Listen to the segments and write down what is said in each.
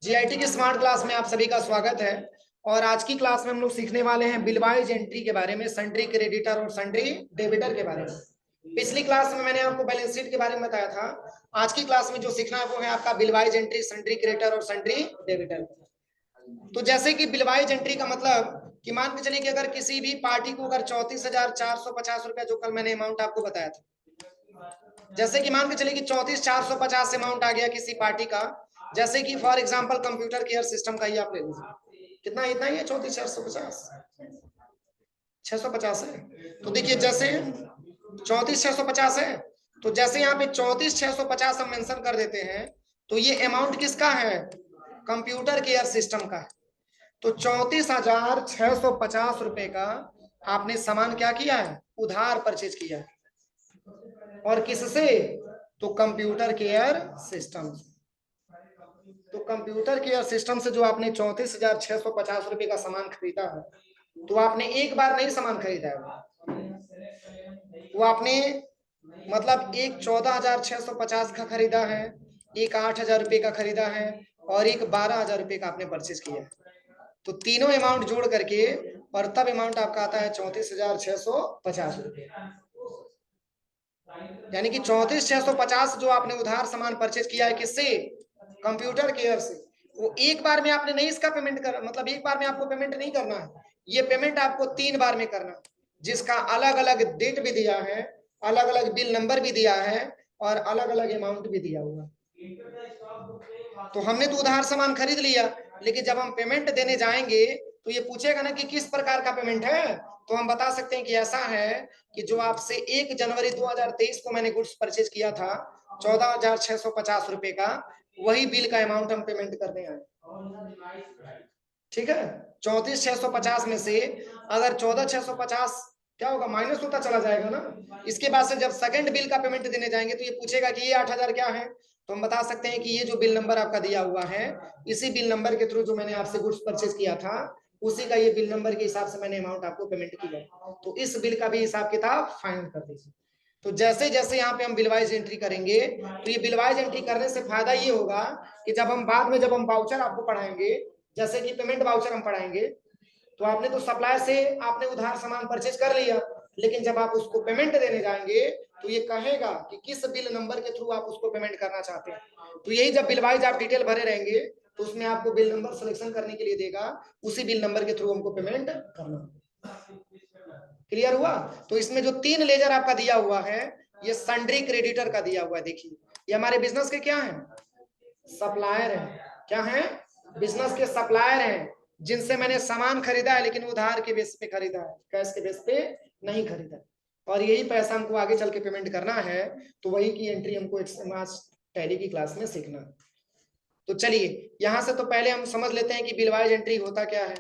GIT की smart class में आप सभी का स्वागत है। और आज की क्लास में हम लोग सीखने वाले हैं बिल वाइज एंट्री के बारे में, सन्ड्री क्रेडिटर और सन्ड्री डेबिटर के बारे में। पिछली क्लास में मैंने आपको बैलेंस शीट के बारे में बताया था। आज की क्लास में जो सीखना है वो है आपका bill wise entry, sundry creditor और सन्ड्री डेबिटर। तो जैसे कि बिल वाइज एंट्री का मतलब कि मान के चलिए कि अगर किसी भी पार्टी को अगर 34,450 रुपया, जो कल मैंने अमाउंट आपको बताया था, जैसे कि मान के चलिए कि 34,450 अमाउंट आ गया किसी पार्टी का। जैसे कि for example computer care system का ही आप ले लीजिए, कितना इतना ही है 34,450, 650 है। तो देखिए जैसे 34,650 है, तो जैसे यहाँ पे 34,650 हम मेंशन कर देते हैं, तो ये अमाउंट किसका है? कंप्यूटर केयर सिस्टम का है। तो 34,650 रुपए का आपने सामान क्या किया है? उधार परचेज किया है। और किससे? तो कंप्यूटर केयर सिस्टम। तो कंप्यूटर केयर सिस्टम से जो आपने 34,650 रुपए का सामान खरीदा है, तो आपने एक बार नहीं सामान खरीदा है, वो आपने मतलब एक 14,650 का खरीदा है, एक 8,000 रुपए का खरीदा है और एक 12,000 रुपए का आपने परचेज किया है। तो तीनों अमाउंट जोड़ करके और तब अमाउंट आपका आता है 34,650 रुपए। यानी कि 34,650 जो आपने उधार सामान परचेज किया है किससे? कंप्यूटर केयर से। वो एक बार में आपने नहीं इसका पेमेंट कर, मतलब एक बार में आपको पेमेंट नहीं करना है, ये पेमेंट आपको 3 बार में करना है, जिसका अलग अलग डेट भी दिया है, अलग अलग बिल नंबर भी दिया है और अलग अलग अमाउंट भी दिया हुआ। तो हमने तो उधार सामान खरीद लिया, लेकिन जब हम पेमेंट देने जाएंगे तो ये पूछेगा ना कि किस प्रकार का पेमेंट है। तो हम बता सकते हैं कि ऐसा है कि जो आपसे 1 जनवरी 2023 को मैंने गुड्स परचेज किया था 14,650 रुपए का, वही बिल का अमाउंट हम पेमेंट करने आए। ठीक है, 34,650 में से अगर 14,650 क्या होगा? माइनस होता चला जाएगा ना। इसके बाद से जब सेकंड बिल का पेमेंट देने जाएंगे तो ये पूछेगा कि ये 8,000 क्या है। तो हम बता सकते हैं कि ये जो बिल नंबर आपका दिया हुआ है, इसी बिल नंबर के थ्रू जो मैंने आपसे गुड्स परचेज किया था, उसी का ये बिल नंबर के हिसाब से मैंने अमाउंट आपको पेमेंट किया। तो इस बिल का भी हिसाब किताब फाइनल कर दीजिए। तो जैसे जैसे यहाँ पे हम बिलवाइज एंट्री करेंगे, तो ये बिलवाइज एंट्री करने से फायदा ये होगा कि जब हम बाद में जब हम वाउचर आपको पढ़ाएंगे, जैसे कि पेमेंट वाउचर हम पढ़ाएंगे, तो आपने तो सप्लायर से आपने उधार सामान परचेज कर लिया, लेकिन जब आप उसको पेमेंट देने जाएंगे तो ये कहेगा कि किस बिल नंबर के थ्रू आप उसको पेमेंट करना चाहते हैं। तो यही जब बिल वाइज आप डिटेल भरे रहेंगे तो उसमें आपको बिल नंबर सिलेक्शन करने के लिए देगा, उसी बिल नंबर के थ्रू हमको पेमेंट करना। क्लियर हुआ? तो इसमें जो 3 लेजर आपका दिया हुआ है, ये सन्ड्री क्रेडिटर का दिया हुआ है। देखिए ये हमारे बिजनेस के क्या है? सप्लायर है। क्या है? बिजनेस के सप्लायर हैं, जिनसे मैंने सामान खरीदा है लेकिन उधार के बेस पे खरीदा है, कैश के बेस पे नहीं खरीदा। और यही पैसा हमको आगे चल के पेमेंट करना है, तो वही की एंट्री हमको टैली की क्लास में सीखना। तो चलिए यहां से तो पहले हम समझ लेते हैं कि बिलवाइज एंट्री होता क्या है।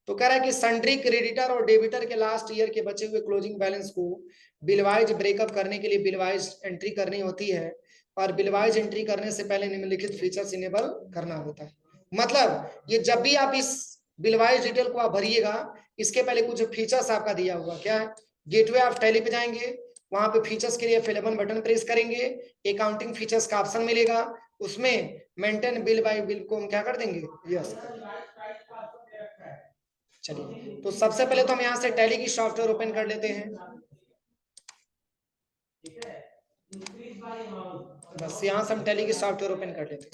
तो कह रहा है कि सन्ड्री क्रेडिटर और डेबिटर के लास्ट ईयर के बचे हुए क्लोजिंग बैलेंस को बिलवाइज ब्रेकअप करने के लिए बिलवाइज एंट्री करनी होती है, और बिलवाइज एंट्री करने से पहले निम्नलिखित फीचर्स इनेबल करना होता है। मतलब ये जब भी आप इस बिलवाइज डिटेल को आप भरिएगा, इसके पहले कुछ फीचर्स आपका दिया हुआ क्या है? गेटवे ऑफ टैली पे जाएंगे, वहां पे फीचर्स के लिए F11 बटन प्रेस करेंगे, अकाउंटिंग फीचर्स का ऑप्शन मिलेगा, उसमें मेंटेन बिल बाय बिल को हम क्या कर देंगे? यस। चलिए तो सबसे पहले तो हम यहाँ से टैली की सॉफ्टवेयर ओपन कर लेते हैं। बस यहाँ से हम टैली की सॉफ्टवेयर ओपन कर लेते हैं।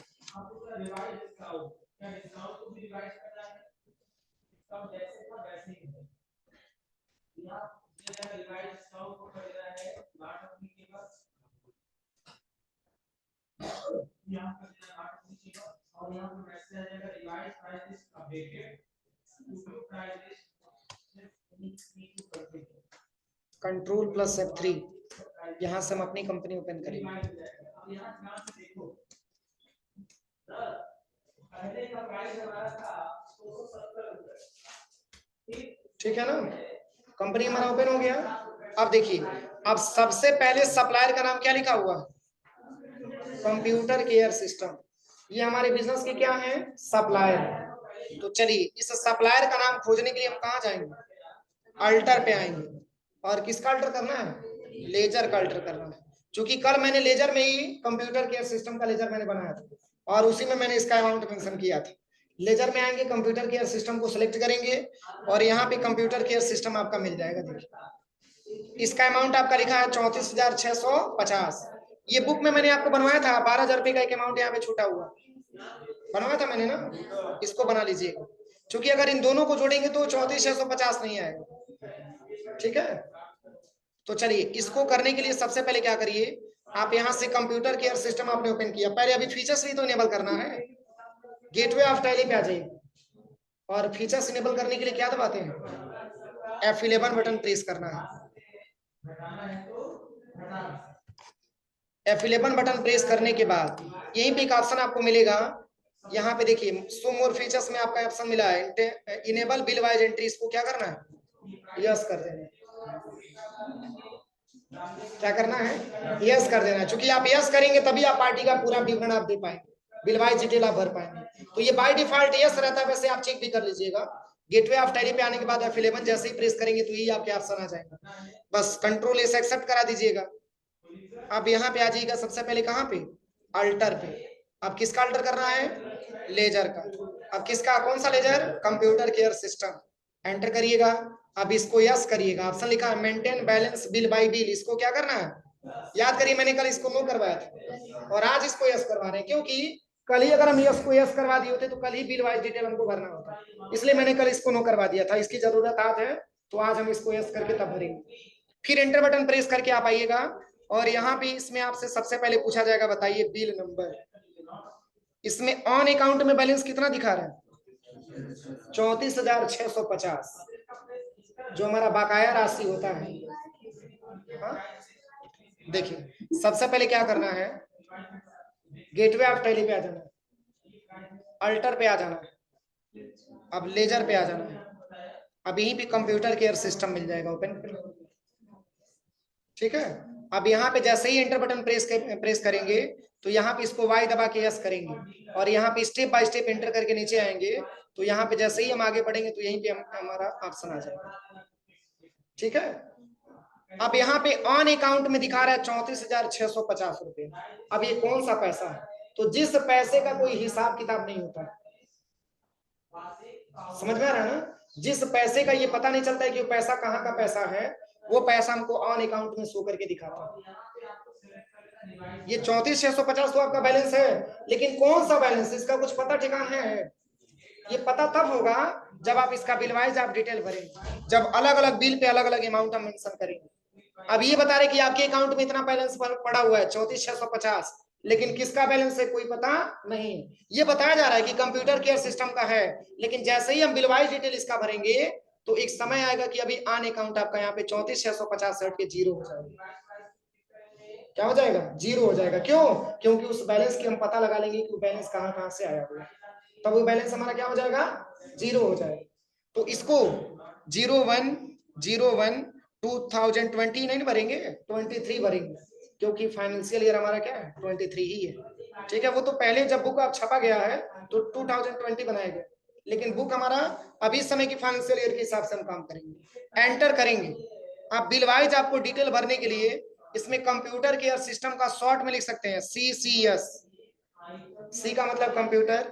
Ctrl+F3, यहाँ से हम अपनी कंपनी ओपन करेंगे। ठीक है ना, कंपनी हमारा ओपन हो गया। अब देखिए, अब सबसे पहले सप्लायर का नाम क्या लिखा हुआ? Computer care system. ये हमारे बिजनेस के क्या है? सप्लायर। तो चलिए इस सप्लायर का नाम खोजने के लिए हम कहाँ जाएंगे? अल्टर पे आएंगे, और किसका अल्टर करना है? लेजर का अल्टर करना है। क्योंकि कल मैंने लेजर में ही कंप्यूटर केयर सिस्टम का लेजर मैंने बनाया था, और उसी में मैंने इसका अमाउंट मेंशन किया था। लेजर में आएंगे, कंप्यूटर केयर सिस्टम को सिलेक्ट करेंगे और यहाँ पे कंप्यूटर केयर सिस्टम आपका मिल जाएगा। देखिए इसका अमाउंट आपका लिखा है 34,650। ये बुक में मैंने आपको बनवाया था, 12,000 रुपए का एक अमाउंट यहाँ पे छूटा हुआ बनवाया था मैंने ना, इसको बना लीजिएगा। क्योंकि अगर इन दोनों को जोड़ेंगे तो 34,650 नहीं आएगा। ठीक है, तो चलिए इसको करने के लिए सबसे पहले क्या करिए, आप यहाँ से कंप्यूटर केयर सिस्टम आपने ओपन किया, पहले अभी फीचर्स भी तो इनेबल करना है। गेटवे ऑफ टैली पे आ जाइए और फीचर्स इनेबल करने के लिए क्या दबाते हैं, F11 बटन प्रेस करना है। F11 बटन प्रेस करने के बाद यहीं पे एक ऑप्शन आपको मिलेगा, यहाँ पे देखिए शो मोर फीचर्स में आपका ऑप्शन मिला है इनेबल बिल वाइज एंट्री, इसको क्या करना है, यस कर देना है। क्या करना है, यस कर देना है। चूंकि आप यस करेंगे तभी आप पार्टी का पूरा विवरण आप दे पाएंगे, बिल वाइज डिटेल आप भर पाएंगे। तो ये बाय डिफॉल्ट यस रहता है, वैसे आप चेक भी कर लीजिएगा। गेटवे ऑफ टैली पे आने के बाद F11 जैसे ही प्रेस करेंगे तो ये आपके ऑप्शन आ जाएगा, बस कंट्रोल एस एक्सेप्ट करा दीजिएगा। आप यहाँ पे आ जाइएगा, सबसे पहले कहाँ पे, अल्टर पे। अब किसका अल्टर करना है, लेजर का। अब किसका, कौन सा ledger, computer care system. Enter करिएगा, अब इसको यस करिएगा, ऑप्शन लिखा है maintain balance bill by bill, इसको क्या करना है, याद करिए मैंने कल इसको नो करवाया था और आज इसको यस करवा रहे हैं, क्योंकि कल ही अगर हम यस को यस करवा दिए होते तो कल ही बिल वाइज डिटेल हमको भरना होता, इसलिए मैंने कल इसको नो करवा दिया था। इसकी जरूरत आज है तो आज हम इसको यस करके तब भरेंगे। फिर एंटर बटन प्रेस करके आप आइएगा और यहाँ पे इसमें आपसे सबसे पहले पूछा जाएगा बताइए बिल नंबर। इसमें ऑन अकाउंट में बैलेंस कितना दिखा रहा है, 34,650, जो हमारा बकाया राशि होता है। हाँ? देखिए सबसे पहले क्या करना है, गेटवे ऑफ टैली पे आ जाना है, अल्टर पे आ जाना है, अब लेजर पे आ जाना है, अब यहीं पे कंप्यूटर केयर सिस्टम मिल जाएगा, ओपन। ठीक है, अब यहाँ पे जैसे ही एंटर बटन प्रेस करेंगे तो यहाँ पे इसको वाई दबा के यस करेंगे और यहाँ पे स्टेप बाय स्टेप एंटर करके नीचे आएंगे तो यहाँ पे जैसे ही हम आगे बढ़ेंगे तो यहीं पे हमारा ऑप्शन आ जाएगा। ठीक है, अब यहाँ पे ऑन अकाउंट में दिखा रहा है 34,650 रुपए। अब ये कौन सा पैसा है, तो जिस पैसे का कोई हिसाब किताब नहीं होता, समझ में आ रहा है ना, जिस पैसे का ये पता नहीं चलता है कि वो पैसा कहाँ का पैसा है, वो पैसा हमको ऑन अकाउंट में शो करके दिखाता है। ये 34,650 तो आपका बैलेंस है, लेकिन कौन सा बैलेंस, इसका कुछ पता ठिकाना है, ये पता तब होगा जब आप इसका बिल वाइज आप डिटेल भरेंगे, जब अलग अलग बिल पे अलग अलग अमाउंट हम मेंशन करेंगे। अब ये बता रहे कि आपके अकाउंट में इतना बैलेंस पड़ा हुआ है 34,650, लेकिन किसका बैलेंस है कोई पता नहीं। ये बताया जा रहा है कि कंप्यूटर केयर सिस्टम का है, लेकिन जैसे ही हम बिल वाइज डिटेल इसका भरेंगे तो एक समय आएगा कि अभी ऑन अकाउंट आपका यहाँ पे 34,650 से हट के जीरो हो जाएगा। क्या हो जाएगा, जीरो हो जाएगा। क्यों, क्योंकि उस बैलेंस की हम पता लगा लेंगे कि वो बैलेंस कहाँ कहाँ से आया हुआ है, तब वो बैलेंस हमारा क्या हो जाएगा, जीरो हो जाएगा। तो इसको 01/01 2020 नहीं भरेंगे, 23 भरेंगे, क्योंकि फाइनेंशियल ईयर हमारा क्या है 23 ही है। ठीक है, वो तो पहले जब बुक आप छपा गया है तो 2020 बनाया गया, लेकिन बुक हमारा अभी समय की फाइनेंशियल ईयर के हिसाब से हम काम करेंगे। एंटर करेंगे, आप बिल वाइज आपको डिटेल भरने के लिए इसमें कंप्यूटर केयर सिस्टम का शॉर्ट में लिख सकते हैं CCS। सी का मतलब कंप्यूटर,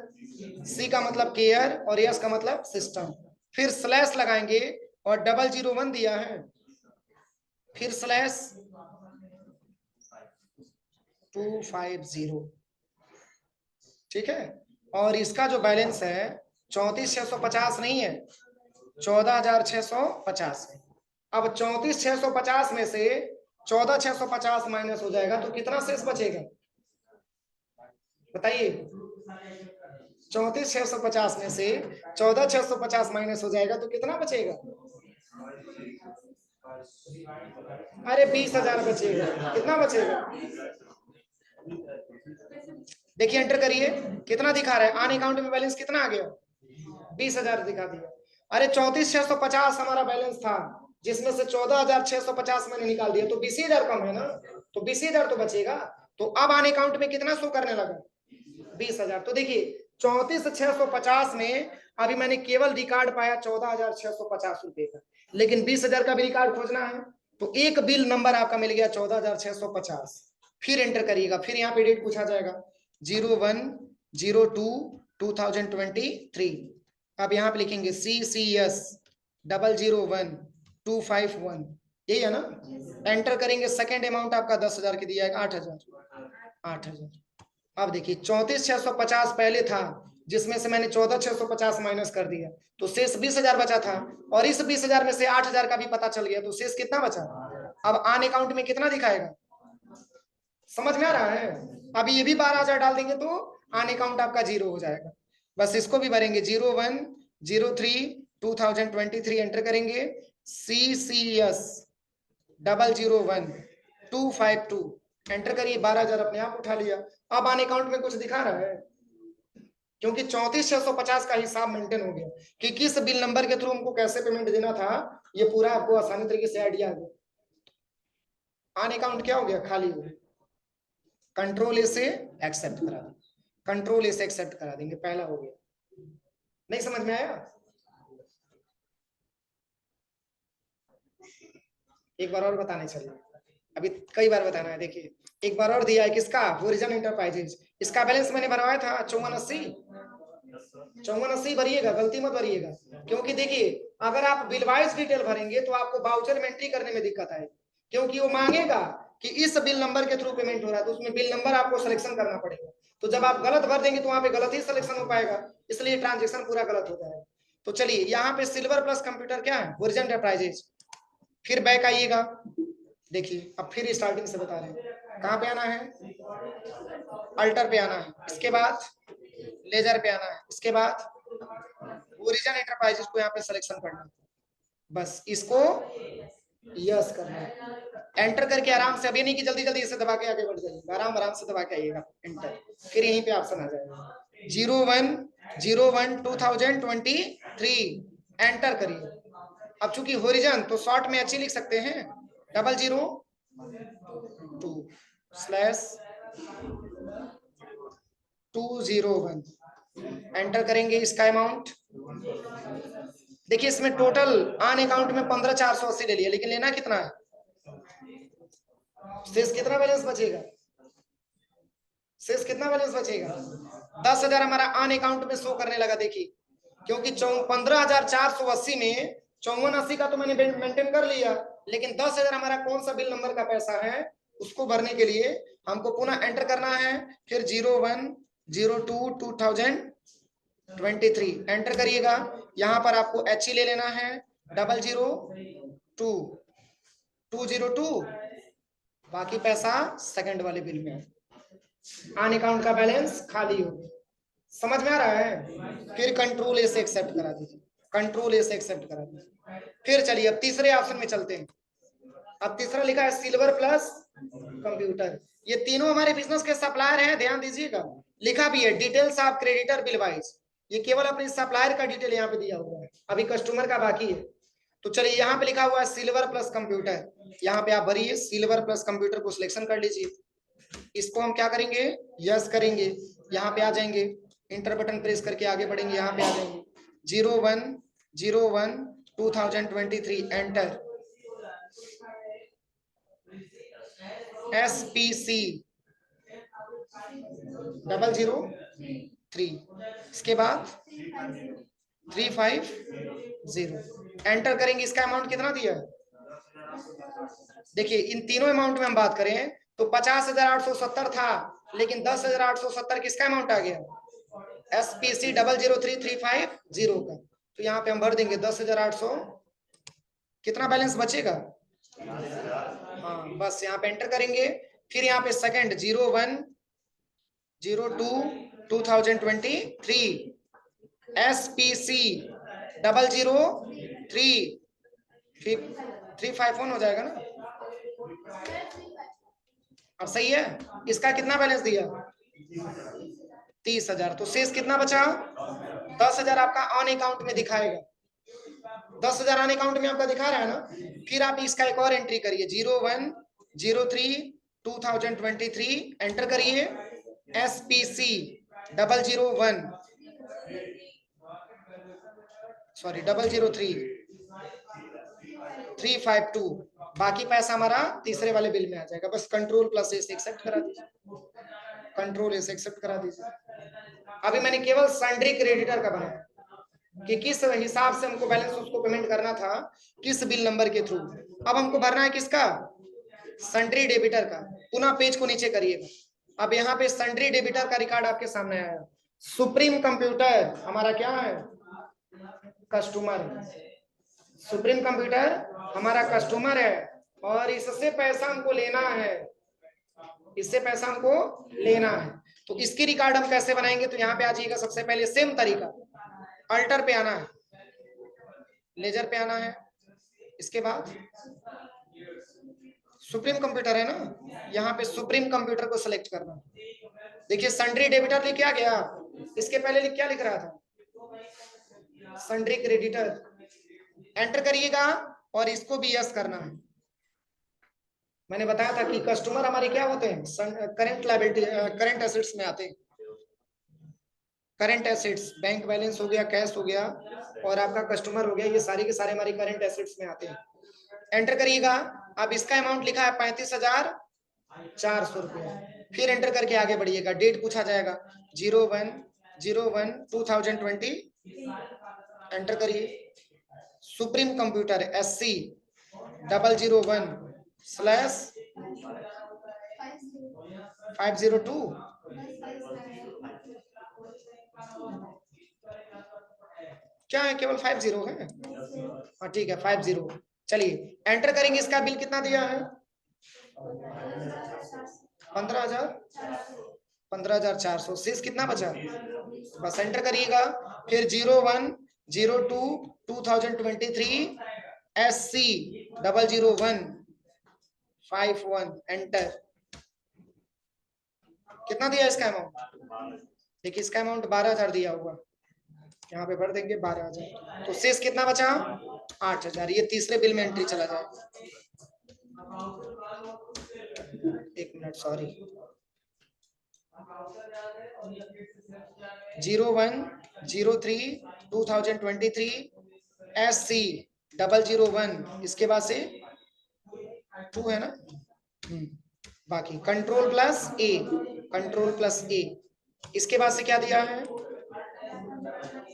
सी का मतलब केयर और यस का मतलब सिस्टम। फिर स्लैश लगाएंगे और 001 दिया है, फिर स्लैश 250। ठीक है, और इसका जो बैलेंस है 34,650 नहीं है, 14,650 है। अब 34,650 में से 14,650 माइनस हो जाएगा तो कितना शेष बचेगा बताइए, 34,650 में से 14,650 माइनस हो जाएगा तो कितना बचेगा, अरे 20,000 बचेगा। कितना बचेगा, देखिए एंटर करिए, कितना दिखा रहा है, ऑन अकाउंट में बैलेंस कितना आ गया, 20,000 दिखा दिया। अरे 34,650 हमारा बैलेंस था, जिसमें से 14,650 मैंने निकाल दिया, तो 20,000 कम है ना, तो 20,000 तो बचेगा। तो अब ऑन अकाउंट में कितना शो करने लगा, 20,000। तो देखिए 34,650 में अभी मैंने केवल रिकॉर्ड पाया 14,650 रुपए का, लेकिन 20,000 का भी रिकॉर्ड खोजना है, तो एक बिल नंबर आपका मिल गया 14,650। फिर एंटर करिएगा, फिर यहाँ पे डेट पूछा जाएगा 01/02 2023। अब यहाँ पे लिखेंगे CCS 001251, यही है ना। एंटर करेंगे, सेकेंड अमाउंट आपका 10,000 की दिया है, 8,000। अब देखिए 34,650 पहले था, जिसमें से मैंने 14,650 माइनस कर दिया, तो शेष 20,000 बचा था, और इस 20,000 में से 8,000 का भी पता चल गया, तो शेष कितना बचा। अब ऑन अकाउंट में कितना दिखाएगा, समझ में आ रहा है। अभी ये भी 12,000 डाल देंगे तो ऑन अकाउंट आपका 0 हो जाएगा। बस इसको भी भरेंगे 0103/2023 एंटर करेंगे, CCS 001252 एंटर करिए, 12,000 अपने आप उठा लिया। अब ऑन अकाउंट में कुछ दिखा रहा है, क्योंकि 34,650 का हिसाब मेंटेन हो गया कि किस बिल नंबर के थ्रू हमको कैसे पेमेंट देना था, ये पूरा आपको आसानी तरीके से आइडिया आ गया। ऑन अकाउंट क्या हो गया, खाली हो गया। कंट्रोल ए से एक्सेप्ट करा देंगे, कंट्रोल ए से एक्सेप्ट करा देंगे, पहला हो गया। नहीं समझ में आया, एक बार और बताने चलिए, अभी कई बार बताना है। देखिए एक बार और दिया है किसका, होरिजन एंटरप्राइजेज, इसका बैलेंस मैंने भरवाया था 5480 भरिएगा, गलती मत भरिएगा, क्योंकि देखिए अगर आप बिल वाइज डिटेल भरेंगे तो आपको बाउचर में एंट्री करने में दिक्कत आएगी, क्योंकि वो मांगेगा कि इस बिल नंबर के थ्रू पेमेंट हो रहा है, तो उसमें बिल नंबर आपको सिलेक्शन करना पड़ेगा, तो जब आप गलत भर देंगे तो वहां पे गलत ही सिलेक्शन हो पाएगा, इसलिए ट्रांजेक्शन पूरा गलत हो जाएगा। तो चलिए यहाँ पे सिल्वर प्लस कंप्यूटर क्या है, होरिजन एंटरप्राइजेज, फिर बैक आइएगा, देखिए अब फिर स्टार्टिंग से बता रहे हैं, कहाँ पे आना है, अल्टर पे आना है, इसके बाद लेजर पे आना है, इसके बाद ओरिजिन एंटरप्राइजेस को यहाँ पे सिलेक्शन करना है, बस इसको यस करना है, एंटर करके आराम से, अभी नहीं कि जल्दी जल्दी इसे दबा के आगे बढ़ जाइए, आराम से दबा के आइएगा एंटर, फिर यहीं पे ऑप्शन आ जाएगा 0101/2023 एंटर करिए। अब चूंकि होरिजन तो शॉर्ट में अच्छी लिख सकते हैं, 002/201 एंटर करेंगे, इसका अमाउंट देखिए, इसमें टोटल ऑन अकाउंट में 15,480 ले लिया, लेकिन लेना कितना है, शेष कितना बैलेंस बचेगा, शेष कितना बैलेंस बचेगा, 10,000 हमारा ऑन अकाउंट में शो करने लगा। देखिए क्योंकि 15,480 में 5480 का तो मैंने मेंटेन कर लिया, लेकिन 10,000 हमारा कौन सा बिल नंबर का पैसा है, उसको भरने के लिए हमको पुनः एंटर करना है, फिर 0102/2023 एंटर करिएगा, यहाँ पर आपको HE ले लेना है 002/202, बाकी पैसा सेकंड वाले बिल में, ऑन अकाउंट का बैलेंस खाली हो गया, समझ में आ रहा है। फिर कंट्रोल ए से एक्सेप्ट करा दीजिए, कंट्रोल ए से एक्सेप्ट करा दीजिए। फिर चलिए अब तीसरे ऑप्शन में चलते हैं, अब तीसरा लिखा है सिल्वर प्लस कंप्यूटर, ये तीनों हमारे बिजनेस के सप्लायर हैं, ध्यान दीजिएगा, लिखा भी है details of creditor bill wise, ये केवल अपने सप्लायर का डिटेल यहाँ पे दिया हुआ है, अभी कस्टमर का बाकी है। तो चलिए यहाँ पे लिखा हुआ है सिल्वर प्लस कंप्यूटर, यहाँ पे आप भरिए सिल्वर प्लस कंप्यूटर को सिलेक्शन कर लीजिए, इसको हम क्या करेंगे, यस करेंगे, यहाँ पे आ जाएंगे, इंटर बटन प्रेस करके आगे बढ़ेंगे, यहाँ पे आ जाएंगे 0101/2023 एंटर, SPC 003, इसके बाद 350 एंटर करेंगे, इसका अमाउंट कितना दिया है, देखिए इन तीनों अमाउंट में हम बात करें तो 50,870 था, लेकिन 10,870 किसका अमाउंट आ गया, SPC 003,350 का, तो यहाँ पे हम भर देंगे 10,800, कितना बैलेंस बचेगा, हाँ बस यहाँ पे एंटर करेंगे, फिर यहाँ पे सेकंड 0102/2023 SPC 003,351 हो जाएगा ना, अब सही है। इसका कितना बैलेंस दिया, 30,000, तो शेष कितना बचा, 10,000 आपका ऑन अकाउंट में दिखाएगा, 10,000 ऑन अकाउंट में आपका दिखा रहा है ना। फिर आप इसका एक और एंट्री करिए 0103/2023 एंटर करिए, SPC 003,352, बाकी पैसा हमारा तीसरे वाले बिल में आ जाएगा, बस कंट्रोल प्लस से एक्सेप्ट करा दीजिए, कंट्रोल एस एक्सेप्ट करा दीजिए। अभी मैंने केवल सन्ड्री क्रेडिटर का बनाया कि किस हिसाब से हमको बैलेंस उसको पेमेंट करना था, किस बिल नंबर के थ्रू। अब हमको भरना है किसका, सन्ड्री डेबिटर का। पुनः पेज को नीचे करिएगा। अब यहाँ पे सन्ड्री डेबिटर का रिकॉर्ड आपके सामने आया। सुप्रीम कंप्यूटर हमारा क्या है, कस्टमर। सुप्रीम कंप्यूटर हमारा कस्टमर है और इससे पैसा हमको लेना है, इससे पैसा हमको लेना है। तो इसकी रिकॉर्ड हम कैसे बनाएंगे, तो यहाँ पे आ जाइएगा। सबसे पहले सेम तरीका, अल्टर पे आना है, लेजर पे आना है, इसके बाद सुप्रीम कंप्यूटर है ना, यहाँ पे सुप्रीम कंप्यूटर को सिलेक्ट करना। देखिए सन्ड्री डेबिटर लिख क्या गया, इसके पहले क्या लिख रहा था, सन्ड्री क्रेडिटर। एंटर करिएगा और इसको भी यस करना है। मैंने बताया था कि कस्टमर हमारे क्या होते हैं, करंट लायबिलिटी, करंट एसेट्स में आते हैं। करंट एसेट्स, बैंक बैलेंस हो गया, कैश हो गया और आपका कस्टमर हो गया, ये सारे के सारे हमारे करंट एसेट्स में आते हैं। एंटर करिएगा। अब इसका अमाउंट लिखा है 35,400 रुपया। फिर एंटर करके आगे बढ़िएगा। डेट पूछा जाएगा 01/01/2020। एंटर करिए। Supreme computer SC001/502। क्या है, केवल 50 है? हाँ ठीक है, 50। चलिए एंटर करेंगे। इसका बिल कितना दिया है, 15,400। शेष कितना बचा, बस एंटर करिएगा। फिर 01/02/2023 SC00151 एंटर। कितना दिया इसका अमाउंट, देखिए इसका अमाउंट 12,000 दिया हुआ, यहाँ पे भर देंगे 12,000। तो शेष कितना बचा, 8,000। ये तीसरे बिल में एंट्री चला जाएगा। एक मिनट, सॉरी, 01/03/2023 SC001, इसके बाद से 2 है ना, बाकी कंट्रोल प्लस ए, कंट्रोल प्लस ए। इसके बाद से क्या दिया है,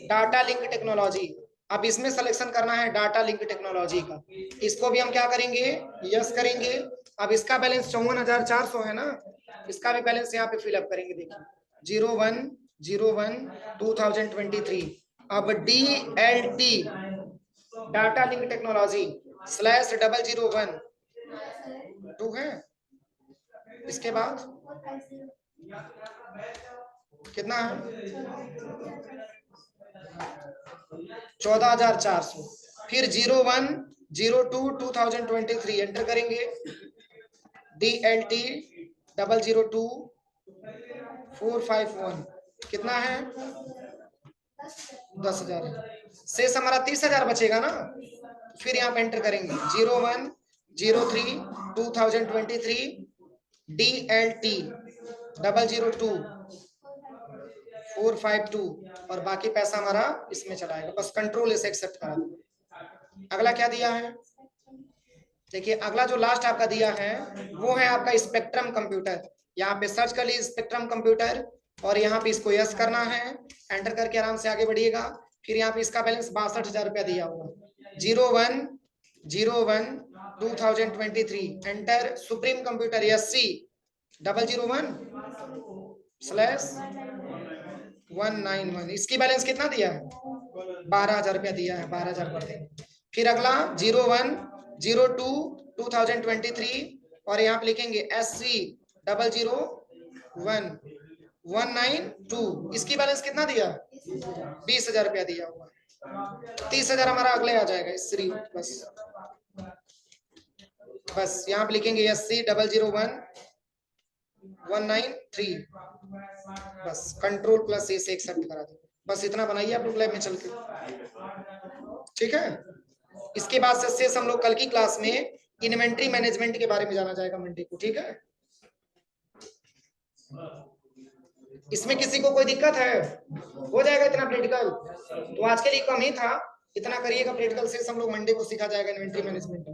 डाटा लिंक टेक्नोलॉजी। अब इसमें सिलेक्शन करना है डाटा लिंक टेक्नोलॉजी का। इसको भी हम क्या करेंगे, यस करेंगे। अब इसका बैलेंस 54,400 है ना, इसका भी बैलेंस यहाँ पे फिलअप करेंगे। देखिए 01/01/2023। अब DLT डाटा लिंक टेक्नोलॉजी /0012 है। इसके बाद कितना है, 14,400। फिर 01/02/2023 एंटर करेंगे। DLT 002451 कितना है, 10,000। शेष हमारा 30,000 बचेगा ना। फिर यहाँ पे एंटर करेंगे 01/03/2023 DLT 002452 और बाकी पैसा हमारा इसमें चलाएगा। बस कंट्रोल इसे एक्सेप्ट करा दो। अगला क्या दिया है, देखिए अगला जो लास्ट आपका दिया है वो है आपका स्पेक्ट्रम कंप्यूटर। यहाँ पे सर्च कर लीजिए स्पेक्ट्रम कंप्यूटर और यहाँ पे इसको यस करना है। एंटर करके आराम से आगे बढ़िएगा। फिर यहाँ पे इसका बैलेंस 62,000 रुपया दिया हुआ। 01/01/2023 एंटर। Supreme computer SC001/191। इसकी बैलेंस कितना दिया है, 12,000 रुपया दिया है, 12,000 कर देंगे। फिर अगला 01/02/2023 और यहाँ पे लिखेंगे SC001/192। इसकी बैलेंस कितना दिया, 20,000 रुपया दिया हुआ। 30,000 हमारा अगले आ जाएगा इस बस यहाँ पे लिखेंगे SC001/193। बस कंट्रोल प्लस ए से एक्सेप्ट करा दो। बस इतना बनाइए आप लोग लैब में चल के, ठीक है। इसके बाद से हम लोग कल की क्लास में इन्वेंट्री मैनेजमेंट के बारे में जाना जाएगा मंडे को, ठीक है। इसमें किसी को कोई दिक्कत है, हो जाएगा इतना प्रैक्टिकल, तो आज के लिए कम ही था। इतना करिएगा प्रैक्टिकल से हम लोग मंडे को सीखा जाएगा इन्वेंट्री मैनेजमेंट।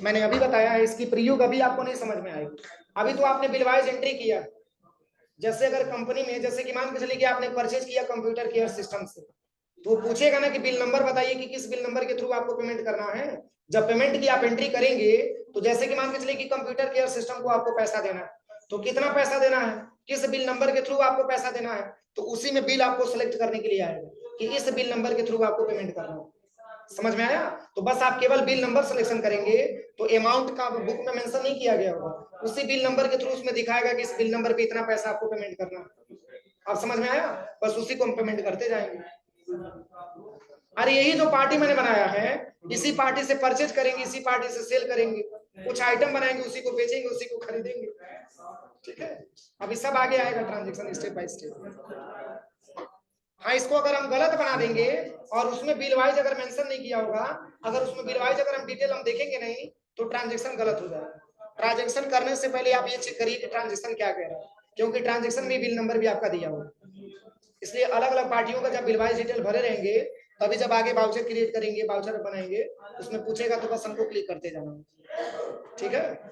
मैंने अभी बताया है, इसकी प्रयोग अभी आपको नहीं समझ में आएगी। अभी तो आपने बिल वाइज एंट्री किया। जैसे अगर कंपनी में, जैसे कि मान के चलिए कि आपने परचेज किया कंप्यूटर केयर सिस्टम से, तो वो पूछेगा ना कि बिल नंबर बताइए कि किस बिल नंबर के थ्रू आपको पेमेंट करना है। जब पेमेंट की आप एंट्री करेंगे, तो जैसे कि मान के चलिए कि कंप्यूटर केयर सिस्टम को आपको पैसा देना है, तो कितना पैसा देना है, किस बिल नंबर के थ्रू आपको पैसा देना है, तो उसी में बिल आपको सिलेक्ट करने के लिए आएगा कि इस बिल नंबर के थ्रू आपको पेमेंट करना है। समझ में आया? तो बस आप केवल बिल नंबर सिलेक्शन करेंगे, तो अमाउंट का बुक में मेंशन नहीं किया गया होगा, उसी बिल नंबर के थ्रू उसमें दिखाएगा कि इस बिल नंबर पे इतना पैसा आपको पेमेंट करना है। आप समझ में आया? बस उसी को हम पेमेंट करते जाएंगे। अरे यही जो पार्टी मैंने बनाया है, इसी पार्टी से परचेज करेंगे, इसी पार्टी से सेल करेंगे, कुछ आइटम बनाएंगे, उसी को बेचेंगे, उसी को खरीदेंगे। ठीक है, अभी सब आगे आएगा ट्रांजेक्शन स्टेप बाय स्टेप। हाँ, इसको अगर हम गलत बना देंगे और उसमें बिल वाइज अगर मेंशन नहीं किया होगा, अगर उसमें बिल वाइज अगर हम डिटेल हम देखेंगे नहीं, तो ट्रांजेक्शन गलत हो जाएगा। ट्रांजेक्शन करने से पहले आप ये चेक करिए कि ट्रांजेक्शन क्या कह रहा है, क्योंकि ट्रांजेक्शन में बिल नंबर भी आपका दिया होगा। इसलिए अलग अलग पार्टियों का जब बिल वाइज डिटेल भरे रहेंगे, तभी जब आगे बाउचर क्रिएट करेंगे, बाउचर बनाएंगे, उसमें पूछेगा तो बस हमको क्लिक करते जाना। ठीक है।